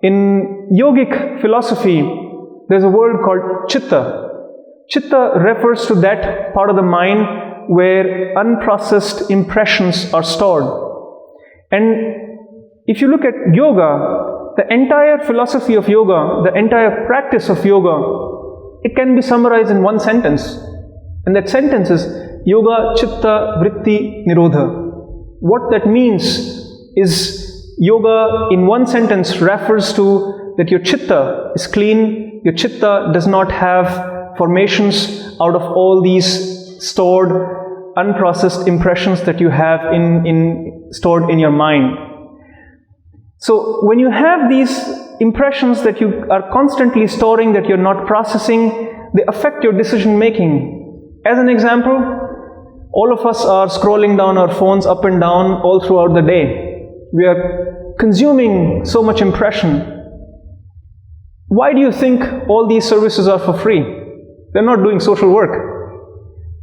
In yogic philosophy, there's a word called Chitta. Chitta refers to that part of the mind where unprocessed impressions are stored. And if you look at yoga, the entire philosophy of yoga, the entire practice of yoga, it can be summarized in one sentence. And that sentence is Yoga Chitta Vritti Nirodha. What that means is yoga in one sentence refers to that your chitta is clean, your chitta does not have formations out of all these stored, unprocessed impressions that you have stored in your mind. So when you have these impressions that you are constantly storing, that you're not processing, they affect your decision making. As an example, all of us are scrolling down our phones up and down all throughout the day. We are consuming so much impression. Why do you think all these services are for free? They're not doing social work.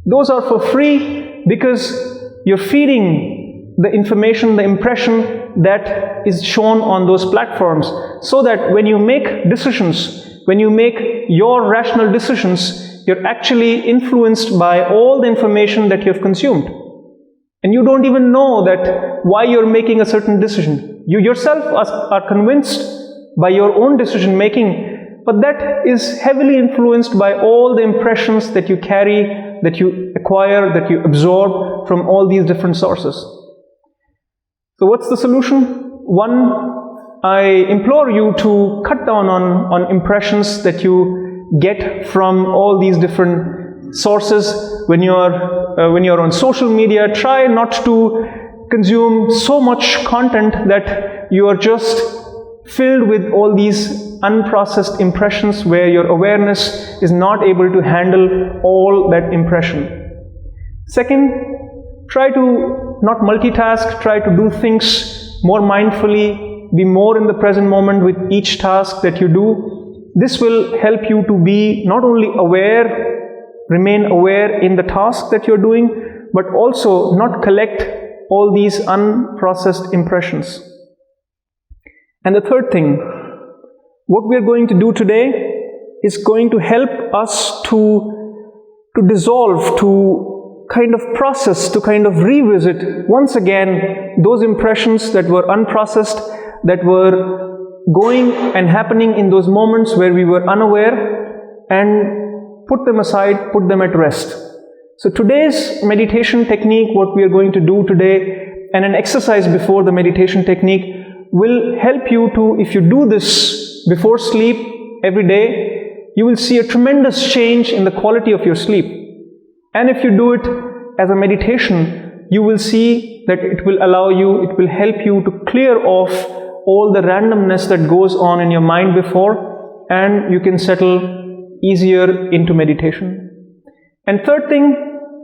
Those are for free because you're feeding the information, the impression that is shown on those platforms, so that when you make decisions, when you make your rational decisions, you're actually influenced by all the information that you've consumed. And you don't even know that why you're making a certain decision. You yourself are convinced by your own decision making, but that is heavily influenced by all the impressions that you carry, that you acquire, that you absorb from all these different sources. So what's the solution? One, I implore you to cut down on impressions that you get from all these different sources. When you're on social media, try not to consume so much content that you are just filled with all these unprocessed impressions where your awareness is not able to handle all that impression. Second, try to not multitask, try to do things more mindfully, be more in the present moment with each task that you do. This will help you to be not only aware, remain aware in the task that you're doing, but also not collect all these unprocessed impressions. And the third thing, what we are going to do today is going to help us to dissolve, to kind of process, to kind of revisit once again those impressions that were unprocessed, that were going and happening in those moments where we were unaware, and put them aside, put them at rest. So today's meditation technique, what we are going to do today, and an exercise before the meditation technique, will help you to, if you do this before sleep every day, you will see a tremendous change in the quality of your sleep. And if you do it as a meditation, you will see that it will allow you, it will help you to clear off all the randomness that goes on in your mind before, and you can settle easier into meditation. And third thing,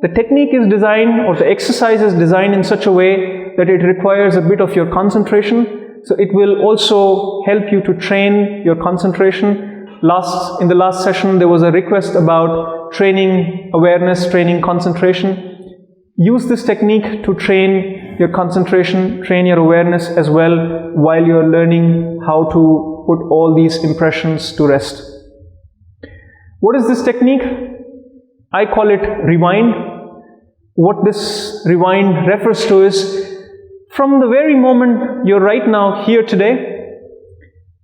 the technique is designed, or the exercise is designed in such a way that it requires a bit of your concentration. So it will also help you to train your concentration. In the last session, there was a request about training awareness, training concentration. Use this technique to train your concentration, train your awareness as well, while you're learning how to put all these impressions to rest. What is this technique? I call it rewind. What this rewind refers to is, from the very moment you're right now here today,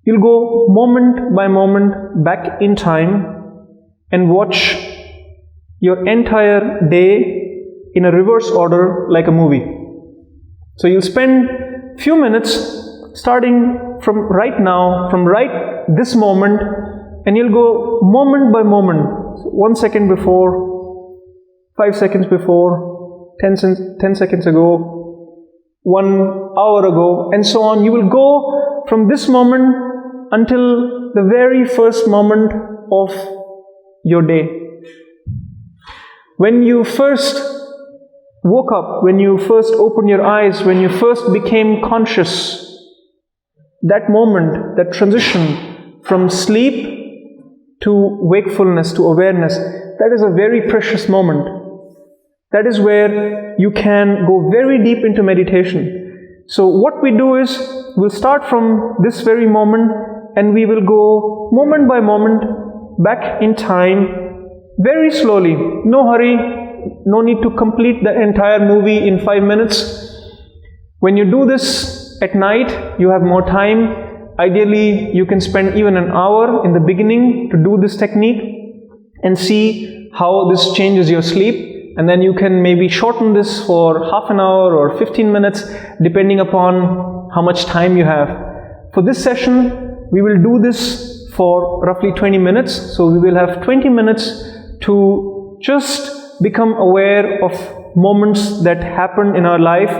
you'll go moment by moment back in time and watch your entire day in a reverse order like a movie. So you'll spend a few minutes starting from right now, from right this moment, and you'll go moment by moment. So 1 second before, 5 seconds before, 10 seconds ago, 1 hour ago, and so on. You will go from this moment until the very first moment of your day. When you first woke up, when you first opened your eyes, when you first became conscious, that moment, that transition from sleep to wakefulness, to awareness, that is a very precious moment. That is where you can go very deep into meditation. So what we do is, we'll start from this very moment, and we will go moment by moment back in time, very slowly. No hurry, no need to complete the entire movie in 5 minutes. When you do this at night, you have more time. Ideally, you can spend even an hour in the beginning to do this technique and see how this changes your sleep. And then you can maybe shorten this for half an hour or 15 minutes, depending upon how much time you have. For this session, we will do this for roughly 20 minutes. So we will have 20 minutes to just become aware of moments that happen in our life.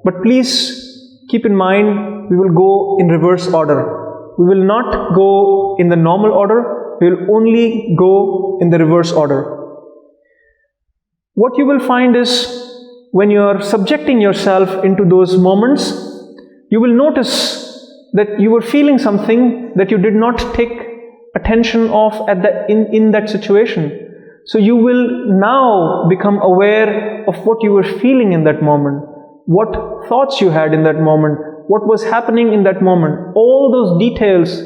But please keep in mind, we will go in reverse order. We will not go in the normal order. We will only go in the reverse order. What you will find is, when you are subjecting yourself into those moments, you will notice that you were feeling something that you did not take attention of in that situation. So you will now become aware of what you were feeling in that moment, what thoughts you had in that moment, what was happening in that moment. All those details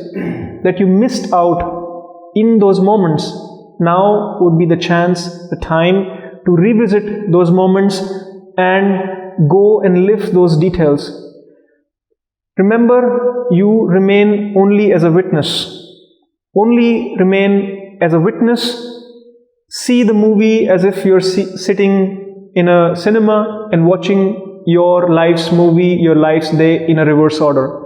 that you missed out in those moments, now would be the chance, the time to revisit those moments and go and live those details. Remember, you remain only as a witness. Only remain as a witness. See the movie as if you're sitting in a cinema and watching your life's movie, your life's day in a reverse order.